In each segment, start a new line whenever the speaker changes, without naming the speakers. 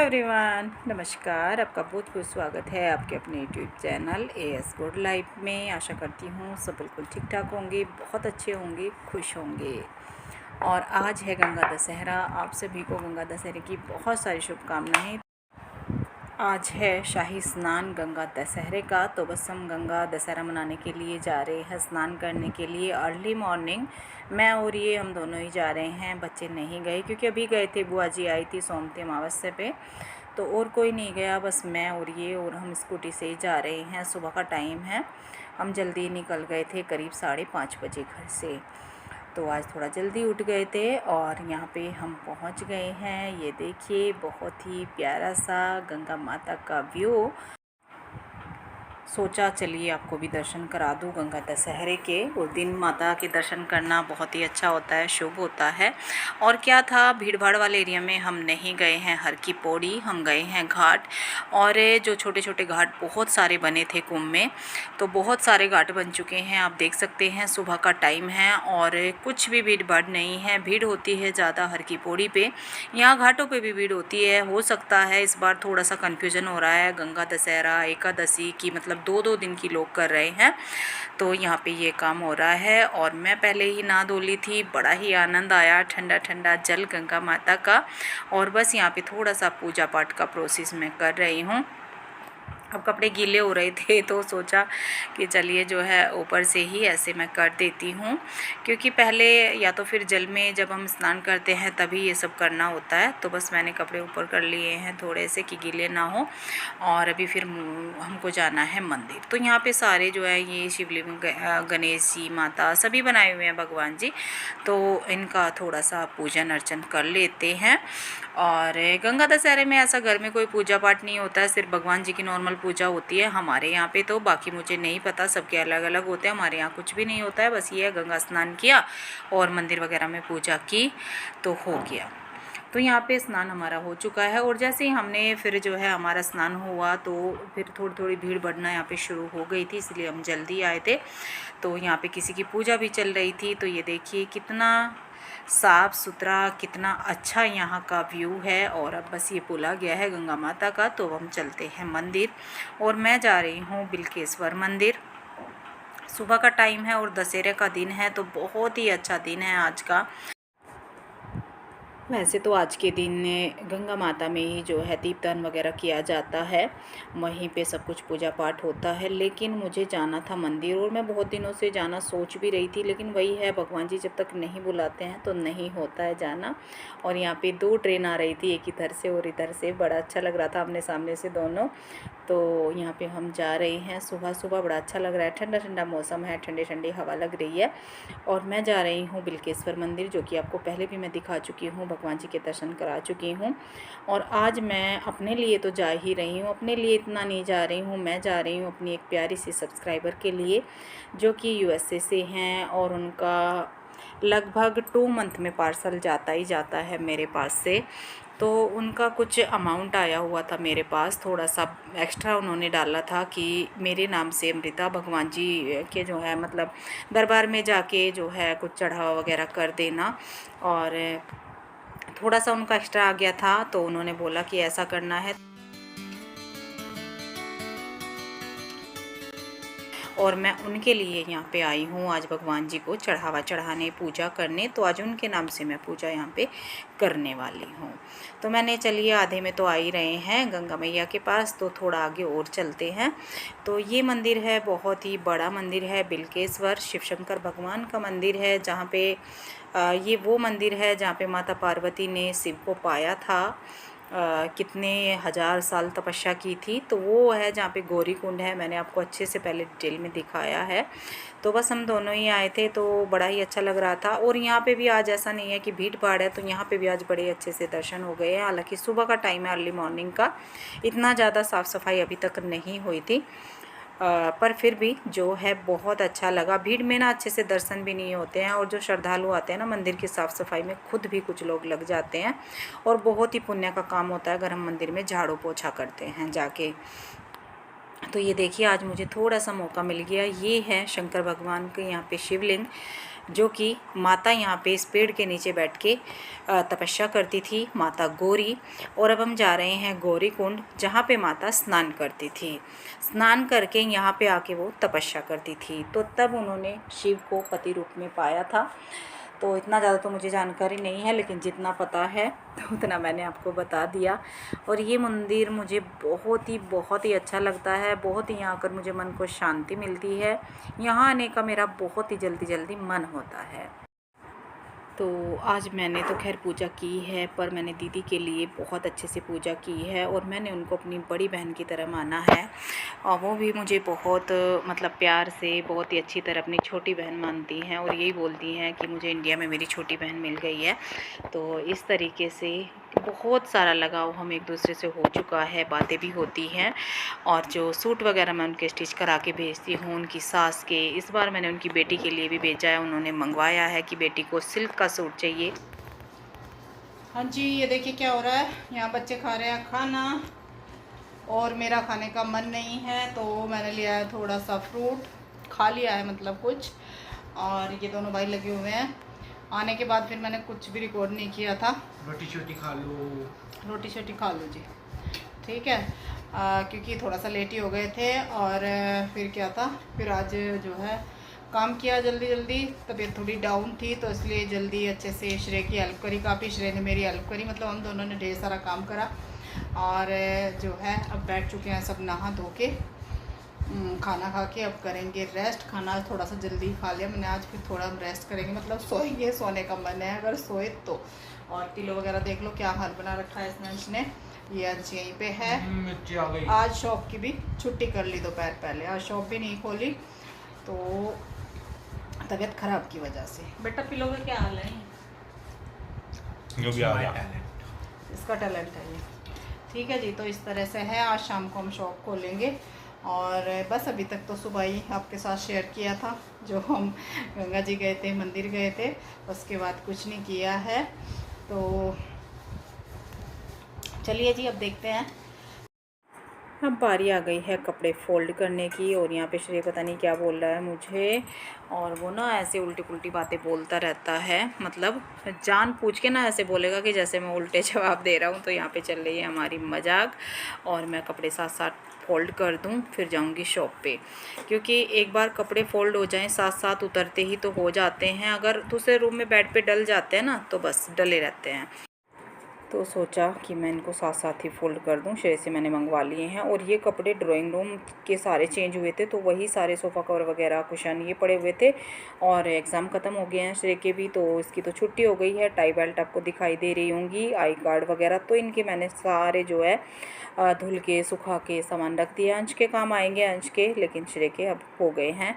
Everyone, नमस्कार। आपका बहुत बहुत स्वागत है आपके अपने YouTube channel as good life में। आशा करती हूँ सब बिल्कुल ठीक ठाक होंगे, बहुत अच्छे होंगे, खुश होंगे। और आज है गंगा दशहरा। आप सभी को गंगा दशहरे की बहुत सारी शुभकामनाएं। आज है शाही स्नान गंगा दशहरे का, तो बस हम गंगा दशहरा मनाने के लिए जा रहे हैं, स्नान करने के लिए अर्ली मॉर्निंग। मैं और ये हम दोनों ही जा रहे हैं, बच्चे नहीं गए क्योंकि अभी गए थे, बुआ जी आई थी सोमती अमावस्या पे, तो और कोई नहीं गया, बस मैं और ये, और हम स्कूटी से ही जा रहे हैं। सुबह का टाइम है, हम जल्दी निकल गए थे, करीब 5:30 बजे घर से। तो आज थोड़ा जल्दी उठ गए थे और यहाँ पे हम पहुँच गए हैं। ये देखिए, बहुत ही प्यारा सा गंगा माता का व्यू। सोचा चलिए आपको भी दर्शन करा दूँ गंगा दशहरे के। उस दिन माता के दर्शन करना बहुत ही अच्छा होता है, शुभ होता है। और क्या था, भीड़ भाड़ वाले एरिया में हम नहीं गए हैं, हर की पौड़ी हम गए हैं घाट। और जो छोटे छोटे घाट बहुत सारे बने थे कुंभ में, तो बहुत सारे घाट बन चुके हैं, आप देख सकते हैं। सुबह का टाइम है और कुछ भी भीड़ भाड़ नहीं है। भीड़ होती है ज़्यादा हर की पौड़ी पे, यहाँ घाटों पे भी भीड़ होती है। हो सकता है इस बार थोड़ा सा कन्फ्यूज़न हो रहा है, गंगा दशहरा एकादशी की मतलब 2-2 दिन की लोग कर रहे हैं, तो यहाँ पे ये काम हो रहा है। और मैं पहले ही नहा धो ली थी, बड़ा ही आनंद आया, ठंडा ठंडा जल गंगा माता का। और बस यहाँ पे थोड़ा सा पूजा पाठ का प्रोसेस मैं कर रही हूँ। अब कपड़े गीले हो रहे थे तो सोचा कि चलिए जो है ऊपर से ही ऐसे मैं कर देती हूँ, क्योंकि पहले या तो फिर जल में जब हम स्नान करते हैं तभी ये सब करना होता है। तो बस मैंने कपड़े ऊपर कर लिए हैं थोड़े से कि गीले ना हो। और अभी फिर हमको जाना है मंदिर। तो यहाँ पे सारे जो है ये शिवलिंग, गणेश जी, माता सभी बनाए हुए हैं, भगवान जी, तो इनका थोड़ा सा पूजन अर्चन कर लेते हैं। और गंगा दशहरे में ऐसा घर में कोई पूजा पाठ नहीं होता है, सिर्फ भगवान जी की नॉर्मल पूजा होती है हमारे यहाँ पे। तो बाकी मुझे नहीं पता, सबके अलग अलग होते हैं, हमारे यहाँ कुछ भी नहीं होता है। बस ये है, गंगा स्नान किया और मंदिर वगैरह में पूजा की तो हो गया। तो यहाँ पे स्नान हमारा हो चुका है। और जैसे ही हमने फिर जो है हमारा स्नान हुआ तो फिर थोड़ी थोड़ी भीड़ बढ़ना यहाँ पे शुरू हो गई थी, इसलिए हम जल्दी आए थे। तो यहाँ पे किसी की पूजा भी चल रही थी। तो ये देखिए कितना साफ़ सुथरा, कितना अच्छा यहाँ का व्यू है। और अब बस ये पुला गया है गंगा माता का, तो हम चलते हैं मंदिर। और मैं जा रही हूँ बिल्केश्वर मंदिर। सुबह का टाइम है और दशहरे का दिन है, तो बहुत ही अच्छा दिन है आज का। वैसे तो आज के दिन गंगा माता में ही जो है दीपदान वगैरह किया जाता है, वहीं पे सब कुछ पूजा पाठ होता है। लेकिन मुझे जाना था मंदिर, और मैं बहुत दिनों से जाना सोच भी रही थी, लेकिन वही है, भगवान जी जब तक नहीं बुलाते हैं तो नहीं होता है जाना। और यहाँ पे 2 ट्रेन आ रही थी, एक इधर से और इधर से, बड़ा अच्छा लग रहा था आमने सामने से दोनों। तो यहाँ पे हम जा रहे हैं सुबह सुबह, बड़ा अच्छा लग रहा है, ठंडा ठंडा मौसम है, ठंडी ठंडी हवा लग रही है। और मैं जा रही हूँ बिल्केश्वर मंदिर, जो कि आपको पहले भी मैं दिखा चुकी हूँ, भगवान जी के दर्शन करा चुकी हूँ। और आज मैं अपने लिए तो जा ही रही हूँ, अपने लिए इतना नहीं जा रही हूँ, मैं जा रही हूँ अपनी एक प्यारी सी सब्सक्राइबर के लिए, जो कि यूएसए से हैं। और उनका लगभग 2 मंथ में पार्सल जाता ही जाता है मेरे पास से। तो उनका कुछ अमाउंट आया हुआ था मेरे पास, थोड़ा सा एक्स्ट्रा उन्होंने डाला था कि मेरे नाम से अमृता भगवान जी के जो है मतलब दरबार में जाके जो है कुछ चढ़ावा वगैरह कर देना। और थोड़ा सा उनका एक्स्ट्रा आ गया था, तो उन्होंने बोला कि ऐसा करना है। और मैं उनके लिए यहाँ पे आई हूँ आज भगवान जी को चढ़ावा चढ़ाने, पूजा करने। तो आज उनके नाम से मैं पूजा यहाँ पे करने वाली हूँ। तो मैंने, चलिए आधे में तो आ ही रहे हैं गंगा मैया के पास, तो थोड़ा आगे और चलते हैं। तो ये मंदिर है, बहुत ही बड़ा मंदिर है, बिल्केश्वर शिव शंकर भगवान का मंदिर है, जहाँ पे ये वो मंदिर है जहाँ पे माता पार्वती ने शिव को पाया था। कितने हज़ार साल तपस्या की थी, तो वो है जहाँ पे गौरी कुंड है। मैंने आपको अच्छे से पहले डिटेल में दिखाया है। तो बस हम दोनों ही आए थे, तो बड़ा ही अच्छा लग रहा था। और यहाँ पे भी आज ऐसा नहीं है कि भीड़ भाड़ है, तो यहाँ पे भी आज बड़े अच्छे से दर्शन हो गए हैं। हालांकि सुबह का टाइम है, अर्ली मॉर्निंग का, इतना ज़्यादा साफ़ सफाई अभी तक नहीं हुई थी, पर फिर भी जो है बहुत अच्छा लगा। भीड़ में ना अच्छे से दर्शन भी नहीं होते हैं, और जो श्रद्धालु आते हैं ना मंदिर की साफ़ सफाई में खुद भी कुछ लोग लग जाते हैं। और बहुत ही पुण्य का काम होता है अगर हम मंदिर में झाड़ू पोछा करते हैं जाके। तो ये देखिए, आज मुझे थोड़ा सा मौका मिल गया। ये है शंकर भगवान के यहाँ पे शिवलिंग, जो कि माता यहाँ पे इस पेड़ के नीचे बैठ के तपस्या करती थी, माता गौरी। और अब हम जा रहे हैं गौरी कुंड, जहाँ पे माता स्नान करती थी। स्नान करके यहाँ पे आके वो तपस्या करती थी, तो तब उन्होंने शिव को पति रूप में पाया था। तो इतना ज़्यादा तो मुझे जानकारी नहीं है, लेकिन जितना पता है तो उतना मैंने आपको बता दिया। और ये मंदिर मुझे बहुत ही अच्छा लगता है। बहुत ही यहाँ आकर मुझे मन को शांति मिलती है। यहाँ आने का मेरा बहुत ही जल्दी मन होता है। तो आज मैंने तो खैर पूजा की है, पर मैंने दीदी के लिए बहुत अच्छे से पूजा की है और मैंने उनको अपनी बड़ी बहन की तरह माना है। और वो भी मुझे बहुत मतलब प्यार से बहुत ही अच्छी तरह अपनी छोटी बहन मानती हैं और यही बोलती हैं कि मुझे इंडिया में मेरी छोटी बहन मिल गई है। तो इस तरीके से बहुत सारा लगाव हम एक दूसरे से हो चुका है, बातें भी होती हैं। और जो सूट वगैरह मैं उनके स्टिच करा के भेजती हूँ उनकी सास के, इस बार मैंने उनकी बेटी के लिए भी भेजा है। उन्होंने मंगवाया है कि बेटी को सिल्क का सूट चाहिए। हाँ जी, ये देखिए क्या हो रहा है। यहाँ बच्चे खा रहे हैं खाना और मेरा खाने का मन नहीं है, तो मैंने लिया है थोड़ा सा फ्रूट, खा लिया है मतलब कुछ। और ये दोनों भाई लगे हुए हैं। आने के बाद फिर मैंने कुछ भी रिकॉर्ड नहीं किया था।
रोटी छोटी खा लो,
रोटी छोटी खा लो जी, ठीक है। क्योंकि थोड़ा सा लेट ही हो गए थे। और फिर क्या था, फिर आज जो है काम किया जल्दी, तबीयत थोड़ी डाउन थी तो इसलिए जल्दी अच्छे से श्रेय की हेल्प करी। काफ़ी श्रेय ने मेरी हेल्प करी, मतलब हम दोनों ने ढेर सारा काम करा। और जो है अब बैठ चुके हैं सब नहा धो के, खाना खा के अब करेंगे रेस्ट। खाना थोड़ा सा जल्दी खा लिया मैंने आज, फिर थोड़ा हम रेस्ट करेंगे, मतलब सोएंगे, सोने का मन है अगर सोए तो। और तिलो वगैरह देख लो क्या हाल बना रखा है इसने अंश ने। ये अंश यहीं पे है।
आ गई।
आज शॉप की भी छुट्टी कर ली दोपहर पहले, आज शॉप भी नहीं खोली तो तबीयत खराब की वजह से। बेटा पिलो का क्या हाल है?
जो भी आ गया,
इसका टैलेंट है ये, ठीक है जी। तो इस तरह से है, आज शाम को हम शॉप खोलेंगे। और बस अभी तक तो सुबह ही आपके साथ शेयर किया था, जो हम गंगा जी गए थे, मंदिर गए थे, उसके बाद कुछ नहीं किया है। तो चलिए जी अब देखते हैं। अब बारी आ गई है कपड़े फ़ोल्ड करने की। और यहाँ पे श्रेय पता नहीं क्या बोल रहा है मुझे, और वो ना ऐसे उल्टी पुल्टी बातें बोलता रहता है, मतलब जान पूछ के ना ऐसे बोलेगा कि जैसे मैं उल्टे जवाब दे रहा हूँ। तो यहाँ पे चल रही है हमारी मजाक। और मैं कपड़े साथ साथ फ़ोल्ड कर दूँ, फिर जाऊँगी शॉप पे, क्योंकि एक बार कपड़े फ़ोल्ड हो जाएं साथ साथ उतरते ही तो हो जाते हैं। अगर दूसरे रूम में बेड पे डल जाते हैं ना तो बस डले रहते हैं। तो सोचा कि मैं इनको साथ साथ ही फ़ोल्ड कर दूं। श्रेय से मैंने मंगवा लिए हैं। और ये कपड़े ड्राइंग रूम के सारे चेंज हुए थे, तो वही सारे सोफ़ा कवर वगैरह कुशन ये पड़े हुए थे। और एग्ज़ाम ख़त्म हो गए हैं श्रेय के भी, तो इसकी तो छुट्टी हो गई है। टाई बेल्ट आपको दिखाई दे रही होंगी, आई कार्ड वगैरह, तो इनके मैंने सारे जो है धुल के सुखा के सामान रख दिया। अंश के काम आएंगे अंश के, लेकिन श्रेय के अब हो गए हैं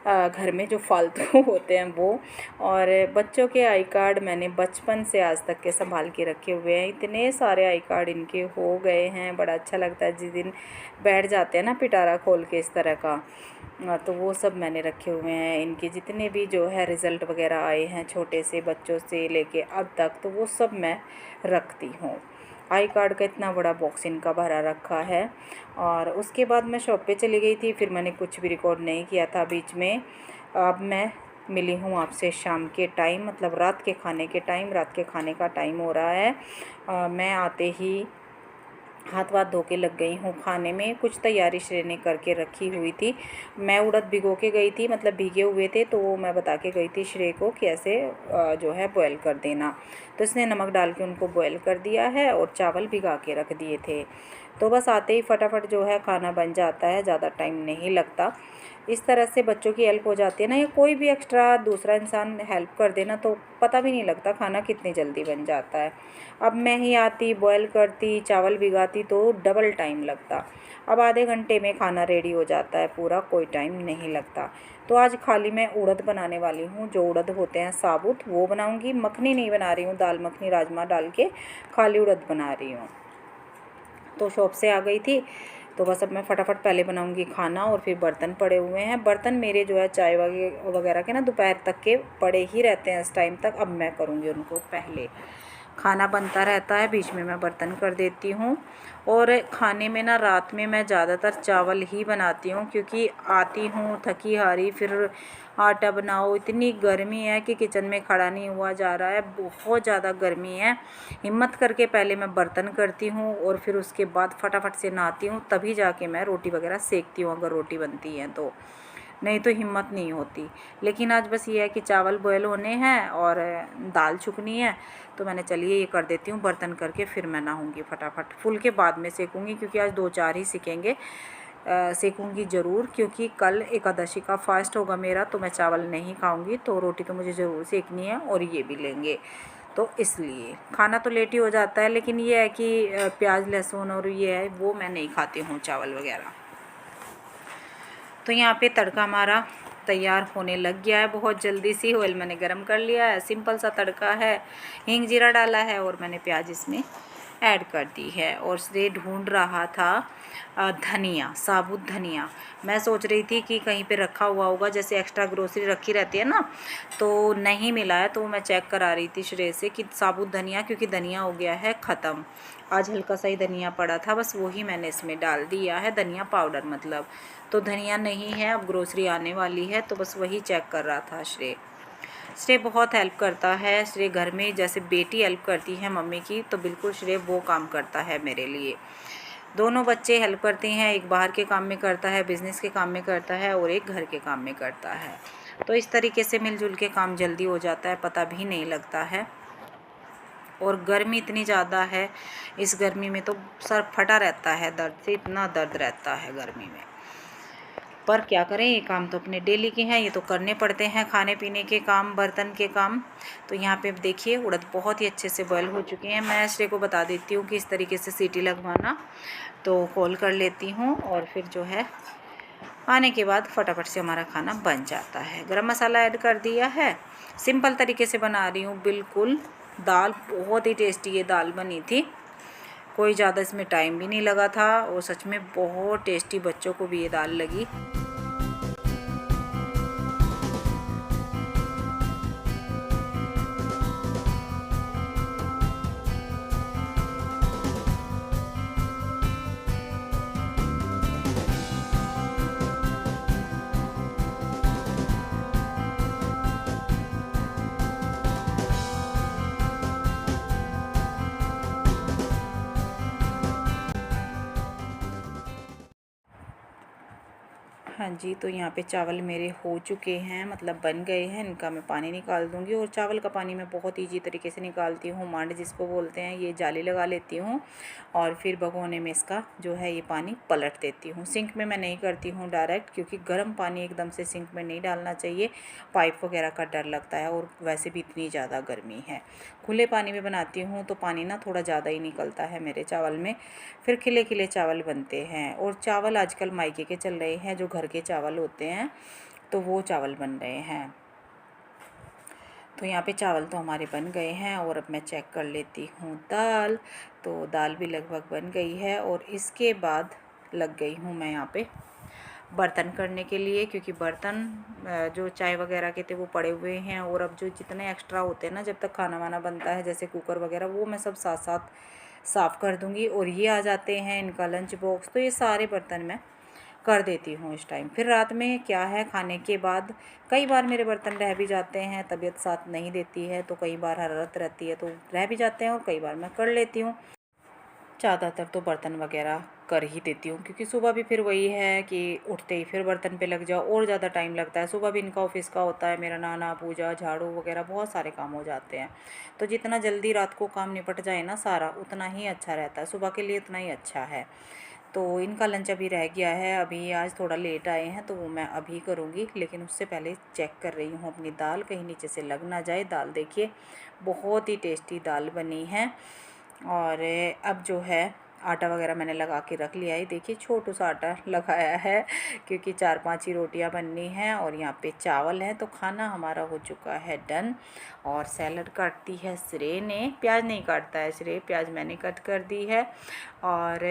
घर में जो फालतू होते हैं वो। और बच्चों के आई कार्ड मैंने बचपन से आज तक के संभाल के रखे हुए हैं। इतने सारे आई कार्ड इनके हो गए हैं, बड़ा अच्छा लगता है जिस दिन बैठ जाते हैं ना पिटारा खोल के इस तरह का। तो वो सब मैंने रखे हुए हैं। इनके जितने भी जो है रिज़ल्ट वगैरह आए हैं छोटे से बच्चों से लेके अब तक, तो वो सब मैं रखती हूँ। आई कार्ड का इतना बड़ा बॉक्स इनका भरा रखा है। और उसके बाद मैं शॉप पे चली गई थी, फिर मैंने कुछ भी रिकॉर्ड नहीं किया था बीच में। अब मैं मिली हूँ आपसे शाम के टाइम, मतलब रात के खाने के टाइम। रात के खाने का टाइम हो रहा है। मैं आते ही हाथ वाथ धो के लग गई हूँ खाने में। कुछ तैयारी श्रेय ने करके रखी हुई थी। मैं उड़द भिगो के गई थी, मतलब भीगे हुए थे, तो मैं बता के गई थी श्रेय को कि ऐसे जो है बॉयल कर देना। तो इसने नमक डाल के उनको बॉयल कर दिया है और चावल भिगा के रख दिए थे। तो बस आते ही फटाफट जो है खाना बन जाता है, ज़्यादा टाइम नहीं लगता। इस तरह से बच्चों की हेल्प हो जाती है ना, या कोई भी एक्स्ट्रा दूसरा इंसान हेल्प कर देना तो पता भी नहीं लगता खाना कितनी जल्दी बन जाता है। अब मैं ही आती, बॉयल करती, चावल भिगाती तो डबल टाइम लगता। अब आधे घंटे में खाना रेडी हो जाता है पूरा, कोई टाइम नहीं लगता। तो आज खाली मैं उड़द बनाने वाली हूँ, जो उड़द होते हैं साबुत वो बनाऊँगी। मखनी नहीं बना रही हूँ, दाल मखनी राजमा डाल के खाली उड़द बना रही हूँ। तो शॉप से आ गई थी, तो बस अब मैं फटाफट पहले बनाऊंगी खाना। और फिर बर्तन पड़े हुए हैं। बर्तन मेरे जो है चाय वगैरह के ना दोपहर तक के पड़े ही रहते हैं इस टाइम तक। अब मैं करूँगी उनको पहले। खाना बनता रहता है, बीच में मैं बर्तन कर देती हूँ। और खाने में ना रात में मैं ज़्यादातर चावल ही बनाती हूँ, क्योंकि आती हूँ थकी हारी, फिर आटा बनाओ, इतनी गर्मी है कि किचन में खड़ा नहीं हुआ जा रहा है, बहुत ज़्यादा गर्मी है। हिम्मत करके पहले मैं बर्तन करती हूँ और फिर उसके बाद फटाफट से नहाती हूँ, तभी जाके मैं रोटी वगैरह सेकती हूँ, अगर रोटी बनती है तो, नहीं तो हिम्मत नहीं होती। लेकिन आज बस ये है कि चावल बॉयल होने हैं और दाल छुकनी है, तो मैंने चलिए ये कर देती हूँ बर्तन करके, फिर मैं नहाऊंगी फटाफट। फुल के बाद में सेकूंगी, क्योंकि आज 2-4 ही सीखेंगे। सेकूंगी ज़रूर, क्योंकि कल एकादशी का फास्ट होगा मेरा, तो मैं चावल नहीं खाऊंगी, तो रोटी तो मुझे ज़रूर सेकनी है और ये भी लेंगे। तो इसलिए खाना तो लेट ही हो जाता है, लेकिन ये है कि प्याज लहसुन और ये है वो मैं नहीं खाती हूँ, चावल वगैरह। तो यहाँ पे तड़का हमारा तैयार होने लग गया है बहुत जल्दी सी। ऑयल मैंने गरम कर लिया है, सिंपल सा तड़का है, हींग जीरा डाला है और मैंने प्याज इसमें ऐड कर दी है। और से ढूंढ रहा था धनिया, साबुत धनिया। मैं सोच रही थी कि कहीं पे रखा हुआ होगा, जैसे एक्स्ट्रा ग्रोसरी रखी रहती है ना, तो नहीं मिला है, तो मैं चेक करा रही थी श्रेय से कि साबुत धनिया, क्योंकि धनिया हो गया है ख़त्म। आज हल्का सा ही धनिया पड़ा था, बस वही मैंने इसमें डाल दिया है, धनिया पाउडर मतलब। तो धनिया नहीं है, अब ग्रोसरी आने वाली है, तो बस वही चेक कर रहा था श्रेय। श्रेय बहुत हेल्प करता है। श्रेय घर में जैसे बेटी हेल्प करती है मम्मी की, तो बिल्कुल श्रेय वो काम करता है मेरे लिए। दोनों बच्चे हेल्प करते हैं, एक बाहर के काम में करता है, बिज़नेस के काम में करता है, और एक घर के काम में करता है। तो इस तरीके से मिलजुल के काम जल्दी हो जाता है, पता भी नहीं लगता है। और गर्मी इतनी ज़्यादा है, इस गर्मी में तो सर फटा रहता है दर्द से, इतना दर्द रहता है गर्मी में। पर क्या करें, ये काम तो अपने डेली के हैं, ये तो करने पड़ते हैं, खाने पीने के काम, बर्तन के काम। तो यहाँ पे देखिए उड़द बहुत ही अच्छे से बॉयल हो चुके हैं। मैं श्रेय को बता देती हूँ कि इस तरीके से सीटी लगवाना, तो कॉल कर लेती हूँ, और फिर जो है आने के बाद फटाफट से हमारा खाना बन जाता है। गरम मसाला ऐड कर दिया है, सिंपल तरीके से बना रही हूँ बिल्कुल। दाल बहुत ही टेस्टी ये दाल बनी थी, कोई ज़्यादा इसमें टाइम भी नहीं लगा था, और सच में बहुत टेस्टी बच्चों को भी ये दाल लगी। हाँ जी, तो यहाँ पे चावल मेरे हो चुके हैं, मतलब बन गए हैं। इनका मैं पानी निकाल दूँगी, और चावल का पानी मैं बहुत ईजी तरीके से निकालती हूँ, मांड जिसको बोलते हैं। ये जाली लगा लेती हूँ, और फिर भगोने में इसका जो है ये पानी पलट देती हूँ। सिंक में मैं नहीं करती हूँ डायरेक्ट, क्योंकि गर्म पानी एकदम से सिंक में नहीं डालना चाहिए, पाइप वगैरह का डर लगता है, और वैसे भी इतनी ज़्यादा गर्मी है। खुले पानी में बनाती हूँ तो पानी ना थोड़ा ज़्यादा ही निकलता है मेरे चावल में, फिर खिले खिले चावल बनते हैं। और चावल आजकल मायके के चल रहे हैं, जो घर के चावल होते हैं, तो वो चावल बन रहे हैं। तो यहाँ पे चावल तो हमारे बन गए हैं, और अब मैं चेक कर लेती हूँ दाल। तो दाल भी लगभग बन गई है, और इसके बाद लग गई हूँ मैं यहाँ पे बर्तन करने के लिए, क्योंकि बर्तन जो चाय वगैरह के थे वो पड़े हुए हैं, और अब जो जितने एक्स्ट्रा होते हैं ना, जब तक खाना वाना बनता है, जैसे कुकर वगैरह, वो मैं सब साथ साथ साफ़ कर दूँगी। और ये आ जाते हैं, इनका लंच बॉक्स, तो ये सारे बर्तन मैं कर देती हूँ इस टाइम। फिर रात में क्या है, खाने के बाद कई बार मेरे बर्तन रह भी जाते हैं, तबीयत साथ नहीं देती है, तो कई बार हरारत रहती है तो रह भी जाते हैं, और कई बार मैं कर लेती हूँ। ज़्यादातर तो बर्तन वगैरह कर ही देती हूँ, क्योंकि सुबह भी फिर वही है कि उठते ही फिर बर्तन पे लग जाओ, और ज़्यादा टाइम लगता है। सुबह भी इनका ऑफिस का होता है, मेरा नहाना पूजा झाड़ू वगैरह बहुत सारे काम हो जाते हैं। तो जितना जल्दी रात को काम निपट जाए ना सारा, उतना ही अच्छा रहता है, सुबह के लिए उतना ही अच्छा है। तो इनका लंच अभी रह गया है, अभी आज थोड़ा लेट आए हैं, तो वो मैं अभी करूँगी। लेकिन उससे पहले चेक कर रही हूँ अपनी दाल, कहीं नीचे से लग ना जाए। दाल देखिए बहुत ही टेस्टी दाल बनी है। और अब जो है आटा वगैरह मैंने लगा के रख लिया है। देखिए छोटू सा आटा लगाया है, क्योंकि 4-5 ही रोटियां बननी हैं। और यहाँ पे चावल है, तो खाना हमारा हो चुका है डन। और सैलड काटती है श्रेय ने, प्याज नहीं काटता है श्रेय, प्याज मैंने कट कर दी है। और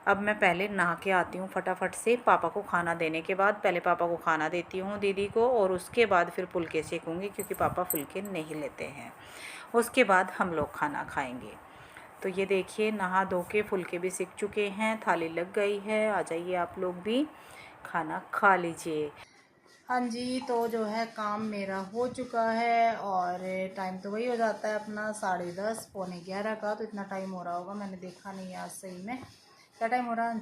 अब मैं पहले नहा के आती हूँ फटाफट से, पापा को खाना देने के बाद पहले पापा को खाना देती हूँ दीदी को, और उसके बाद फिर फुलके सेकूँगी क्योंकि पापा फुलके नहीं लेते हैं। उसके बाद हम लोग खाना खाएंगे। तो ये देखिए नहा धो के फुलके भी सेक चुके हैं, थाली लग गई है। आ जाइए आप लोग भी खाना खा लीजिए। हाँ जी, तो जो है काम मेरा हो चुका है और टाइम तो वही हो जाता है अपना 10:30 पौने 11 का। तो इतना टाइम हो रहा होगा, मैंने देखा नहीं आज सही में क्या टाइम हो रहा है।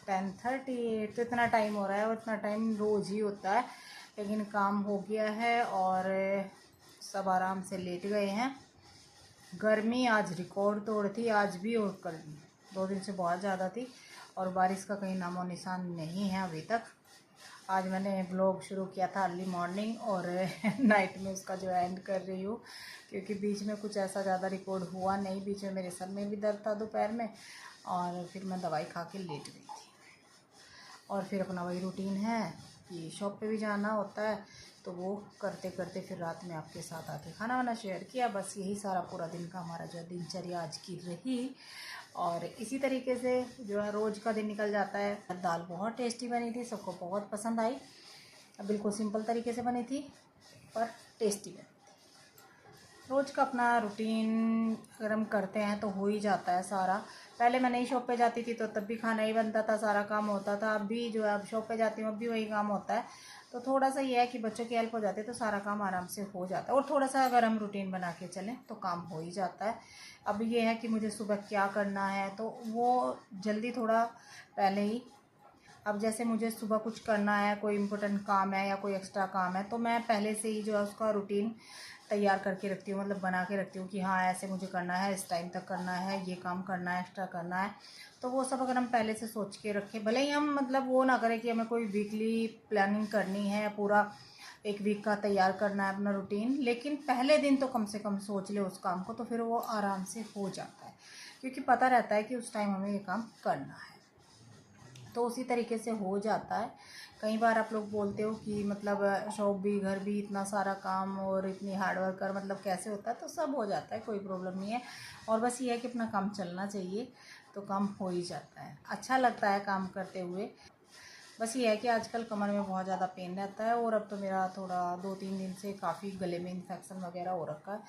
10:38। तो इतना टाइम हो रहा है और इतना टाइम रोज़ ही होता है, लेकिन काम हो गया है और सब आराम से लेट गए हैं। गर्मी आज रिकॉर्ड तोड़ थी, आज भी और कल भी, 2 दिन से बहुत ज़्यादा थी और बारिश का कहीं नामो निशान नहीं है अभी तक। आज मैंने ब्लॉग शुरू किया था अर्ली मॉर्निंग और नाइट में उसका जो एंड कर रही हूँ, क्योंकि बीच में कुछ ऐसा ज़्यादा रिकॉर्ड हुआ नहीं। बीच में मेरे सर में भी दर्द था दोपहर में और फिर मैं दवाई खा के लेट गई थी। और फिर अपना वही रूटीन है कि शॉप पे भी जाना होता है, तो वो करते करते फिर रात में आपके साथ आके खाना वाना शेयर किया। बस यही सारा पूरा दिन का हमारा जो दिनचर्या आज की रही और इसी तरीके से जो है रोज़ का दिन निकल जाता है। दाल बहुत टेस्टी बनी थी, सबको बहुत पसंद आई। बिल्कुल सिंपल तरीके से बनी थी पर टेस्टी बनी थी। रोज़ का अपना रूटीन अगर हम करते हैं तो हो ही जाता है सारा। पहले मैं नई शॉप पे जाती थी तो तब भी खाना ही बनता था, सारा काम होता था। अब भी जो है अब शॉप पे जाती हूँ अब भी वही काम होता है। तो थोड़ा सा ये है कि बच्चों की हेल्प हो जाती है तो सारा काम आराम से हो जाता है, और थोड़ा सा अगर हम रूटीन बना के चलें तो काम हो ही जाता है। अब ये है कि मुझे सुबह क्या करना है तो वो जल्दी थोड़ा पहले ही, अब जैसे मुझे सुबह कुछ करना है, कोई इम्पोर्टेंट काम है या कोई एक्स्ट्रा काम है, तो मैं पहले से ही जो है उसका रूटीन तैयार करके रखती हूँ, मतलब बना के रखती हूँ कि हाँ ऐसे मुझे करना है, इस टाइम तक करना है, ये काम करना है, एक्स्ट्रा करना है। तो वो सब अगर हम पहले से सोच के रखें, भले ही हम मतलब वो ना करें कि हमें कोई वीकली प्लानिंग करनी है, पूरा एक वीक का तैयार करना है अपना रूटीन, लेकिन पहले दिन तो कम से कम सोच ले उस काम को, तो फिर वो आराम से हो जाता है क्योंकि पता रहता है कि उस टाइम हमें ये काम करना है। तो उसी तरीके से हो जाता है। कई बार आप लोग बोलते हो कि मतलब शॉप भी घर भी इतना सारा काम और इतनी हार्ड वर्क कर मतलब कैसे होता है, तो सब हो जाता है, कोई प्रॉब्लम नहीं है। और बस ये है कि अपना काम चलना चाहिए तो काम हो ही जाता है, अच्छा लगता है काम करते हुए। बस ये है कि आजकल कमर में बहुत ज़्यादा पेन रहता है और अब तो मेरा थोड़ा 2-3 दिन से काफ़ी गले में इन्फेक्शन वगैरह हो रखा है,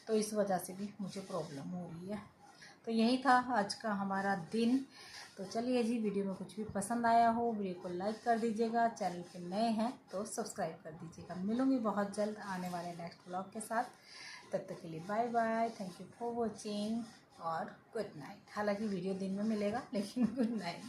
तो इस वजह से भी मुझे प्रॉब्लम हो रही है। तो यही था आज का हमारा दिन। तो चलिए जी, वीडियो में कुछ भी पसंद आया हो वीडियो को लाइक कर दीजिएगा, चैनल पे नए हैं तो सब्सक्राइब कर दीजिएगा। मिलूँगी बहुत जल्द आने वाले नेक्स्ट ब्लॉग के साथ, तब तक के लिए bye bye, thank you for watching और गुड नाइट। हालांकि वीडियो दिन में मिलेगा लेकिन गुड नाइट।